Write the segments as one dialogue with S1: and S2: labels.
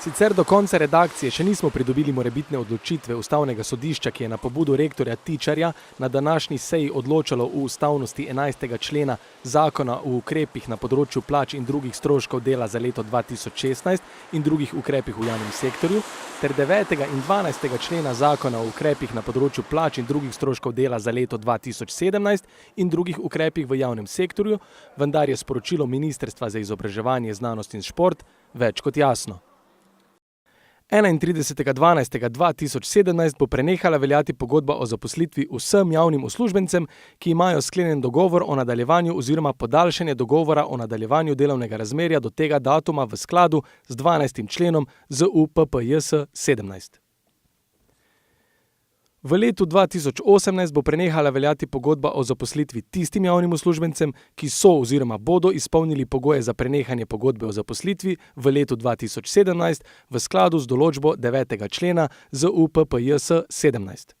S1: Sicer do konca redakcije še nismo pridobili morebitne odločitve Ustavnega sodišča, ki je na pobudo rektorja Tičarja na današnji seji odločalo o ustavnosti 11. člena Zakona o ukrepih na področju plač in drugih stroškov dela za leto 2016 in drugih ukrepih v javnem sektorju, ter 9. in 12. člena Zakona o ukrepih na področju plač in drugih stroškov dela za leto 2017 in drugih ukrepih v javnem sektorju, vendar je sporočilo Ministrstva za izobraževanje, znanost in šport več kot jasno. 31.12.2017 bo prenehala veljati pogodba o zaposlitvi vsem javnim uslužbencem, ki imajo sklenjen dogovor o nadaljevanju oziroma podaljšanje dogovora o nadaljevanju delovnega razmerja do tega datuma v skladu z 12. členom ZUPPJS 17. V letu 2018 bo prenehala veljati pogodba o zaposlitvi tistim javnim uslužbencem, ki so oziroma bodo izpolnili pogoje za prenehanje pogodbe o zaposlitvi v letu 2017 v skladu z določbo 9. člena ZUPPJS 17.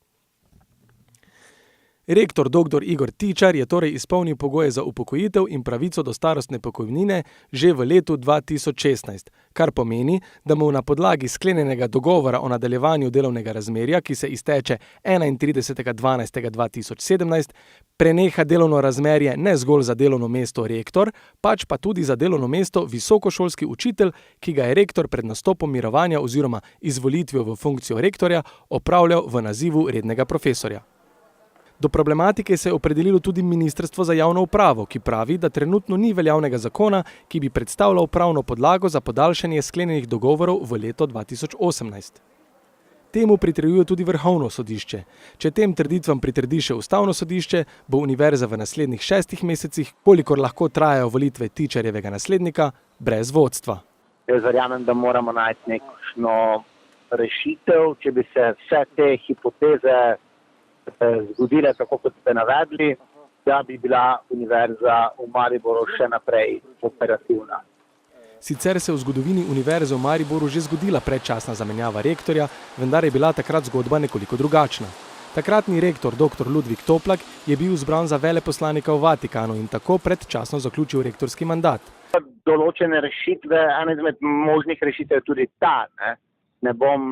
S1: Rektor dr. Igor Tičar je torej izpolnil pogoje za upokojitev in pravico do starostne pokojnine že v letu 2016, kar pomeni, da mu na podlagi sklenjenega dogovora o nadaljevanju delovnega razmerja, ki se izteče 31.12.2017, preneha delovno razmerje ne zgolj za delovno mesto rektor, pač pa tudi za delovno mesto visokošolski učitelj, ki ga je rektor pred nastopom mirovanja oziroma izvolitvijo v funkcijo rektorja opravljal v nazivu rednega profesorja. Do problematike se je opredelilo tudi Ministrstvo za javno upravo, ki pravi, da trenutno ni veljavnega zakona, ki bi predstavljal pravno podlago za podaljšanje sklenjenih dogovorov v leto 2018. Temu pritrjuje tudi Vrhovno sodišče. Če tem trditvam pritrdi še Ustavno sodišče, bo univerza v naslednjih 6 mesecih, kolikor lahko trajajo volitve Tičarjevega naslednika, brez vodstva.
S2: Jaz verjamem, da moramo najti nekakšno rešitev, če bi se vse te hipoteze zgodile, tako kot ste navedli, da bi bila univerza v Mariboru še naprej operativna.
S1: Sicer se v zgodovini univerze v Mariboru že zgodila predčasna zamenjava rektorja, vendar je bila takrat zgodba nekoliko drugačna. Takratni rektor dr. Ludvik Toplak je bil izbran za veleposlanika v Vatikanu in tako predčasno zaključil rektorski mandat.
S2: Določene rešitve, ena izmed možnih rešitev je tudi ta, Ne bom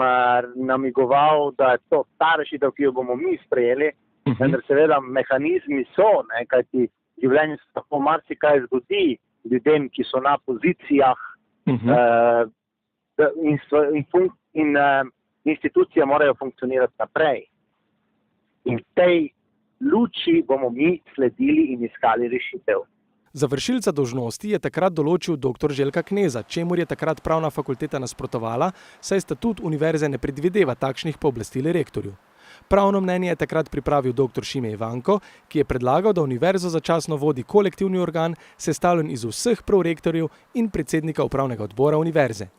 S2: namigoval, da je to ta rešitev, ki jo bomo mi sprejeli, vendar seveda mehanizmi so, kajti življenje se tako marsikaj zgodi ljudem, ki so na pozicijah in institucije morajo funkcionirati naprej. In v tej luči bomo mi sledili in iskali rešitev.
S1: Za vršilca dolžnosti je takrat določil dr. Željka Kneza, čemur je takrat pravna fakulteta nasprotovala, saj statut univerze ne predvideva takšnih pooblastil rektorju. Pravno mnenje je takrat pripravil dr. Šime Ivanko, ki je predlagal, da univerzo začasno vodi kolektivni organ, sestavljen iz vseh prorektorjev in predsednika upravnega odbora univerze.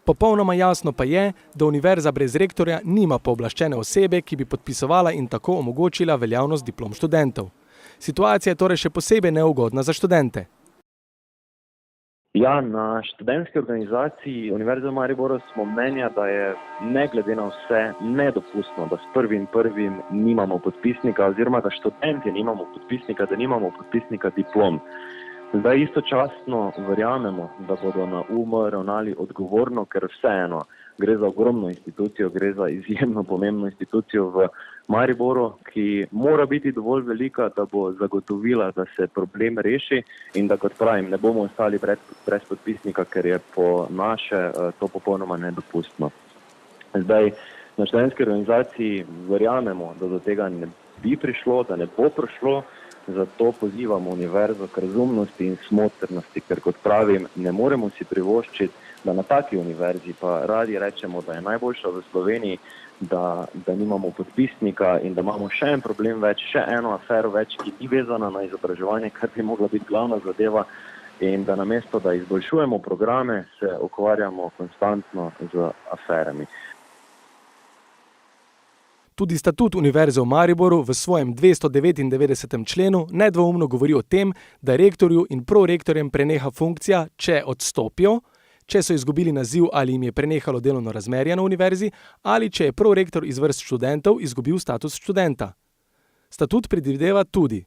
S1: Popolnoma jasno pa je, da univerza brez rektorja nima pooblaščene osebe, ki bi podpisovala in tako omogočila veljavnost diplom študentov. Situacija je torej še posebej neugodna za študente.
S3: Ja, na študentski organizaciji Univerze v Mariboru smo mnenja, da je ne glede na vse nedopustno, da s 1.1. nimamo podpisnika oziroma da študenti nimamo podpisnika, da nimamo podpisnika diplom. Zdaj istočasno verjamemo, da bodo na ravnali odgovorno, ker vseeno gre za ogromno institucijo, gre za izjemno pomembno institucijo v Mariboru, ki mora biti dovolj velika, da bo zagotovila, da se problem reši in da, kot pravim, ne bomo ostali brez podpisnika, ker je po naše to popolnoma nedopustno. Zdaj, na študentski organizaciji verjamemo, da do tega ne bi prišlo, da ne bo prišlo, zato pozivamo univerzo k razumnosti in smotrnosti, ker, kot pravim, ne moremo si privoščiti, da na taki univerzi pa radi rečemo, da je najboljša v Sloveniji, da nimamo podpisnika in da imamo še en problem več, še eno afero več, ki ni vezana na izobraževanje, kar bi mogla biti glavna zadeva, in da namesto, da izboljšujemo programe, se ukvarjamo konstantno z aferami.
S1: Tudi statut Univerze v Mariboru v svojem 299. členu nedvoumno govori o tem, da rektorju in prorektorjem preneha funkcija, če odstopijo, če so izgubili naziv ali jim je prenehalo delovno razmerje na univerzi, ali če je prorektor iz vrst študentov izgubil status študenta. Statut predvideva tudi,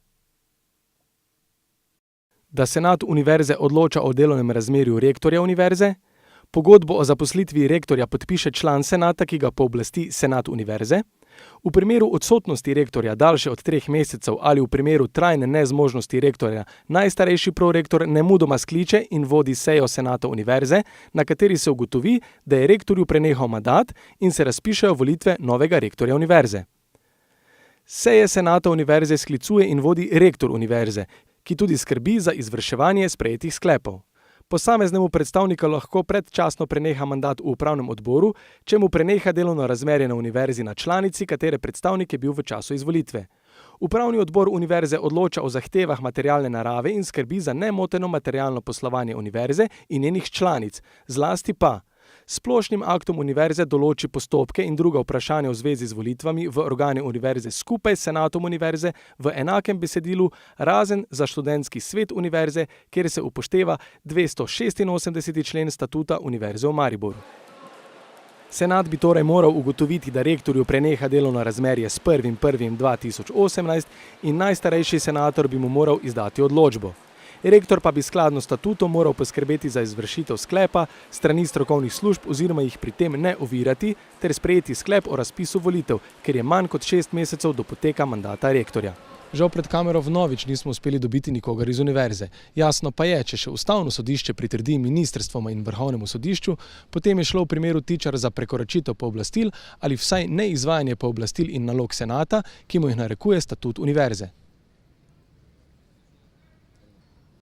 S1: da senat univerze odloča o delovnem razmerju rektorja univerze, Pogodbo o zaposlitvi rektorja podpiše član senata, ki ga pooblasti senat univerze. V primeru odsotnosti rektorja daljše od 3 mesecev ali v primeru trajne nezmožnosti rektorja najstarejši prorektor nemudoma skliče in vodi sejo senata univerze, na kateri se ugotovi, da je rektorju prenehal mandat in se razpišejo volitve novega rektorja univerze. Seje senata univerze sklicuje in vodi rektor univerze, ki tudi skrbi za izvrševanje sprejetih sklepov. Posameznemu predstavniku lahko predčasno preneha mandat v upravnem odboru, če mu preneha delovno razmerje na univerzi na članici, katere predstavnik je bil v času izvolitve. Upravni odbor univerze odloča o zahtevah materialne narave in skrbi za nemoteno materialno poslovanje univerze in njenih članic, zlasti pa s splošnim aktom univerze določi postopke in druga vprašanja v zvezi z volitvami v organe univerze skupaj s senatom univerze v enakem besedilu, razen za študentski svet univerze, kjer se upošteva 286. člen statuta Univerze v Mariboru. Senat bi torej moral ugotoviti, da rektorju preneha delovno razmerje s 1.1.2018 in najstarejši senator bi mu moral izdati odločbo. Rektor pa bi skladno s statutom moral poskrbeti za izvršitev sklepa strani strokovnih služb oziroma jih pri tem ne ovirati ter sprejeti sklep o razpisu volitev, ker je manj kot 6 mesecev do poteka mandata rektorja. Žal pred kamero vnovič nismo uspeli dobiti nikogar iz univerze. Jasno pa je, če še ustavno sodišče pritrdi ministrstvoma in vrhovnemu sodišču, potem je šlo v primeru Tičar za prekoračitev pooblastil ali vsaj neizvajanje pooblastil in nalog senata, ki mu jih narekuje statut univerze.